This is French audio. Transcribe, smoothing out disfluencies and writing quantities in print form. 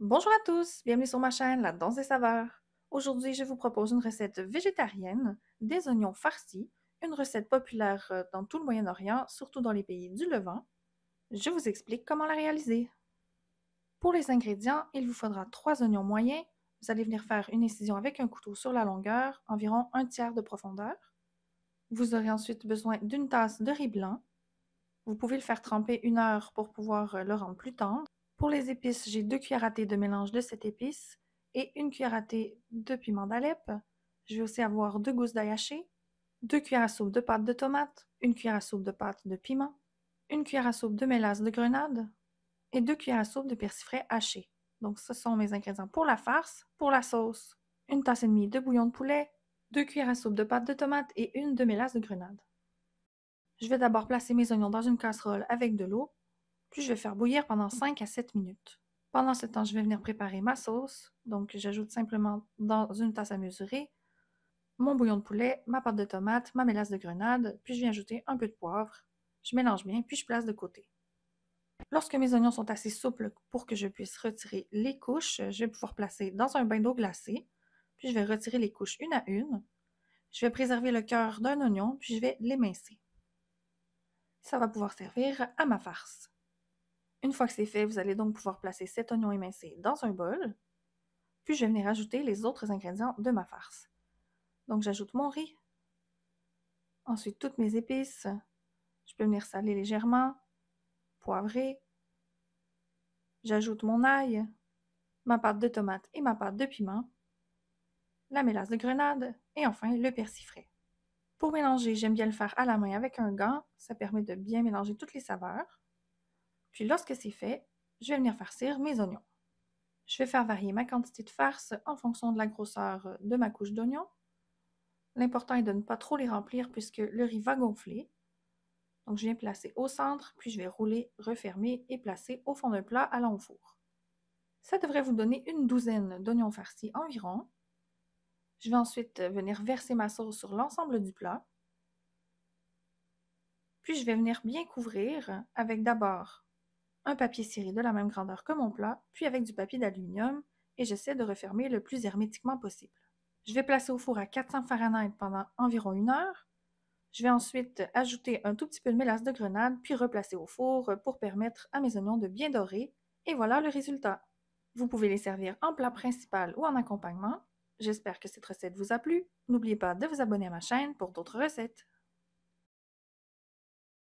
Bonjour à tous, bienvenue sur ma chaîne La Danse des Saveurs. Aujourd'hui, je vous propose une recette végétarienne des oignons farcis, une recette populaire dans tout le Moyen-Orient, surtout dans les pays du Levant. Je vous explique comment la réaliser. Pour les ingrédients, il vous faudra 3 oignons moyens. Vous allez venir faire une incision avec un couteau sur la longueur, environ 1/3 de profondeur. Vous aurez ensuite besoin d'une tasse de riz blanc. Vous pouvez le faire tremper 1 heure pour pouvoir le rendre plus tendre. Pour les épices, j'ai 2 cuillères à thé de mélange de cette épice et 1 cuillère à thé de piment d'Alep. Je vais aussi avoir 2 gousses d'ail haché, 2 cuillères à soupe de pâte de tomate, 1 cuillère à soupe de pâte de piment, 1 cuillère à soupe de mélasse de grenade et 2 cuillères à soupe de persil frais haché. Donc, ce sont mes ingrédients pour la farce. Pour la sauce, 1 tasse et demie de bouillon de poulet, 2 cuillères à soupe de pâte de tomate et 1 de mélasse de grenade. Je vais d'abord placer mes oignons dans une casserole avec de l'eau, puis je vais faire bouillir pendant 5 à 7 minutes. Pendant ce temps, je vais venir préparer ma sauce. Donc, j'ajoute simplement dans une tasse à mesurer mon bouillon de poulet, ma pâte de tomate, ma mélasse de grenade, puis je viens ajouter un peu de poivre. Je mélange bien, puis je place de côté. Lorsque mes oignons sont assez souples pour que je puisse retirer les couches, je vais pouvoir placer dans un bain d'eau glacée, puis je vais retirer les couches une à une. Je vais préserver le cœur d'un oignon, puis je vais l'émincer. Ça va pouvoir servir à ma farce. Une fois que c'est fait, vous allez donc pouvoir placer cet oignon émincé dans un bol. Puis je vais venir ajouter les autres ingrédients de ma farce. Donc j'ajoute mon riz, ensuite toutes mes épices. Je peux venir saler légèrement, poivrer. J'ajoute mon ail, ma pâte de tomate et ma pâte de piment, la mélasse de grenade et enfin le persil frais. Pour mélanger, j'aime bien le faire à la main avec un gant. Ça permet de bien mélanger toutes les saveurs. Puis lorsque c'est fait, je vais venir farcir mes oignons. Je vais faire varier ma quantité de farce en fonction de la grosseur de ma couche d'oignon. L'important est de ne pas trop les remplir puisque le riz va gonfler. Donc, je viens placer au centre, puis je vais rouler, refermer et placer au fond d'un plat allant au four. Ça devrait vous donner une douzaine d'oignons farcis environ. Je vais ensuite venir verser ma sauce sur l'ensemble du plat. Puis, je vais venir bien couvrir avec d'abord un papier ciré de la même grandeur que mon plat, puis avec du papier d'aluminium, et j'essaie de refermer le plus hermétiquement possible. Je vais placer au four à 400 Fahrenheit pendant environ 1 heure. Je vais ensuite ajouter un tout petit peu de mélasse de grenade, puis replacer au four pour permettre à mes oignons de bien dorer. Et voilà le résultat. Vous pouvez les servir en plat principal ou en accompagnement. J'espère que cette recette vous a plu. N'oubliez pas de vous abonner à ma chaîne pour d'autres recettes.